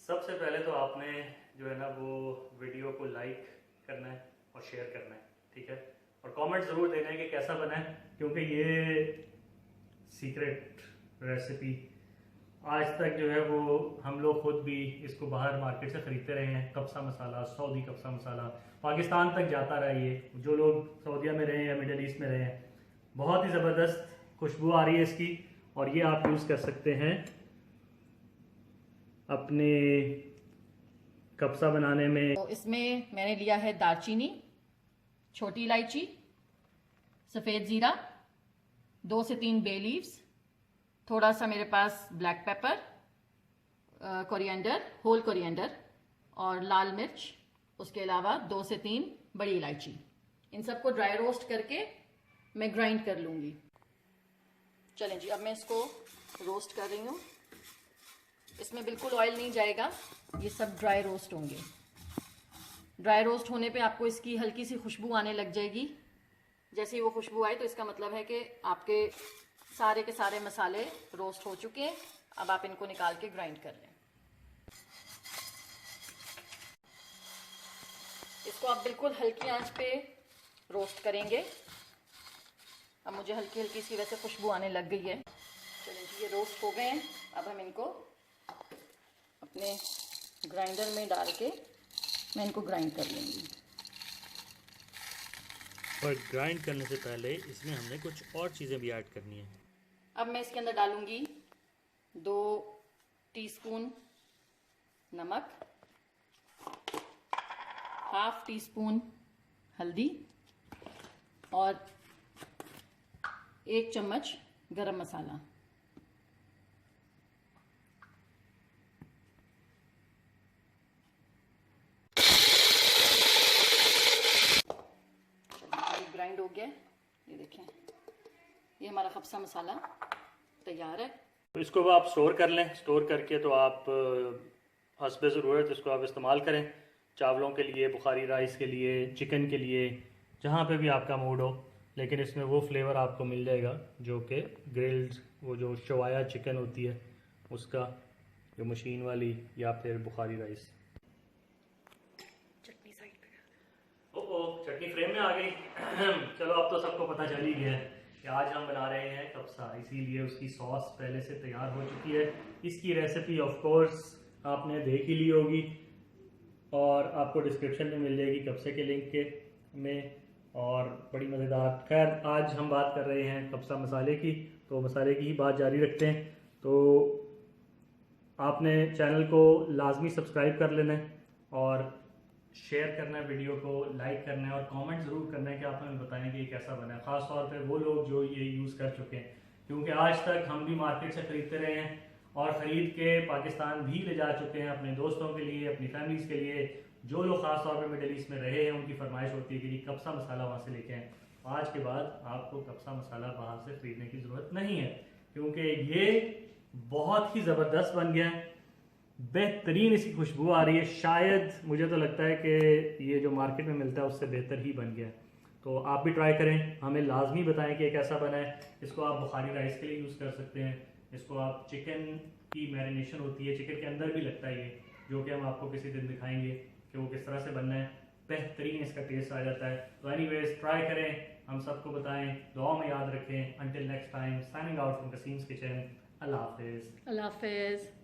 सबसे पहले तो आपने जो है ना वो वीडियो को लाइक करना है और शेयर करना है, ठीक है। और कमेंट ज़रूर देना है कि कैसा बना है, क्योंकि ये सीक्रेट रेसिपी आज तक जो है वो हम लोग खुद भी इसको बाहर मार्केट से ख़रीदते रहे हैं। कब्सा मसाला, सऊदी कब्सा मसाला पाकिस्तान तक जाता रहा। ये जो लोग सऊदीया में रहे हैं या मिडल ईस्ट में रहे हैं, बहुत ही ज़बरदस्त खुशबू आ रही है इसकी। और ये आप यूज़ कर सकते हैं अपने कब्सा बनाने में। तो इसमें मैंने लिया है दालचीनी, छोटी इलायची, सफ़ेद ज़ीरा, 2 से 3 बे लीव्स, थोड़ा सा मेरे पास black pepper, coriander, whole coriander और लाल मिर्च, उसके अलावा 2 से 3 बड़ी इलायची। इन सबको ड्राई रोस्ट करके मैं ग्राइंड कर लूँगी। चलें जी, अब मैं इसको रोस्ट कर रही हूँ। इसमें बिल्कुल ऑयल नहीं जाएगा, ये सब ड्राई रोस्ट होंगे। ड्राई रोस्ट होने पे आपको इसकी हल्की सी खुशबू आने लग जाएगी। जैसे ही वो खुशबू आए तो इसका मतलब है कि आपके सारे के सारे मसाले रोस्ट हो चुके हैं। अब आप इनको निकाल के ग्राइंड कर लें। इसको आप बिल्कुल हल्की आंच पे रोस्ट करेंगे। अब मुझे हल्की हल्की सी वैसे खुशबू आने लग गई है। चलिए जी, ये रोस्ट हो गए हैं। अब हम इनको अपने ग्राइंडर में डाल के मैं इनको ग्राइंड कर लूँगी। और ग्राइंड करने से पहले इसमें हमने कुछ और चीज़ें भी ऐड करनी है। अब मैं इसके अंदर डालूँगी 2 टीस्पून नमक, ½ टीस्पून हल्दी और 1 चम्मच गरम मसाला। ग्राइंड हो गया, ये देखें, ये हमारा कब्सा मसाला तैयार है। तो इसको आप स्टोर कर लें। स्टोर करके तो आप हस्बे ज़रूरत इसको आप इस्तेमाल करें, चावलों के लिए, बुखारी राइस के लिए, चिकन के लिए, जहाँ पे भी आपका मूड हो। लेकिन इसमें वो फ्लेवर आपको मिल जाएगा जो कि ग्रिल्ड, वो जो शवाया चिकन होती है उसका, जो मशीन वाली, या फिर बुखारी राइस। चटनी साइड पे, चटनी फ्रेम में आ गई। चलो, अब तो सबको पता चल ही गया है कि आज हम बना रहे हैं कब्सा, इसीलिए उसकी सॉस पहले से तैयार हो चुकी है। इसकी रेसिपी ऑफ कोर्स आपने देख ही ली होगी और आपको डिस्क्रिप्शन में मिल जाएगी कब्से के लिंक के में, और बड़ी मज़ेदार। खैर, आज हम बात कर रहे हैं कब्सा मसाले की, तो मसाले की ही बात जारी रखते हैं। तो आपने चैनल को लाजमी सब्सक्राइब कर लेना है और शेयर करना है, वीडियो को लाइक करना है और कमेंट ज़रूर करना है कि आप हमें बताएं कि ये कैसा बना है। ख़ास तौर पे वो लोग जो ये यूज़ कर चुके हैं, क्योंकि आज तक हम भी मार्केट से ख़रीदते रहे हैं और ख़रीद के पाकिस्तान भी ले जा चुके हैं अपने दोस्तों के लिए, अपनी फैमिलीज़ के लिए। जो लोग ख़ास तौर पे मिडिल ईस्ट में रहे हैं उनकी फरमाइश होती है कि जी कब्सा मसाला वहाँ से लेके आएँ। आज के बाद आपको कब्सा मसाला बाहर से ख़रीदने की ज़रूरत नहीं है, क्योंकि ये बहुत ही ज़बरदस्त बन गया है। बेहतरीन इसकी खुशबू आ रही है। शायद मुझे तो लगता है कि ये जो मार्केट में मिलता है उससे बेहतर ही बन गया है। तो आप भी ट्राई करें, हमें लाजमी बताएं कि कैसा बना है। इसको आप बुखारी राइस के लिए यूज़ कर सकते हैं। इसको आप चिकन की मैरिनेशन होती है, चिकन के अंदर भी लगता है ये, जो कि हम आपको किसी दिन दिखाएंगे कि वो किस तरह से बनना है। बेहतरीन इसका टेस्ट आ जाता है। तो एनीवेज, ट्राई करें, हम सबको बताएं, दुआ में याद रखें। Until next time, signing out from Qasim's kitchen. अल्लाह हाफिज़। अल्लाह हाफिज़।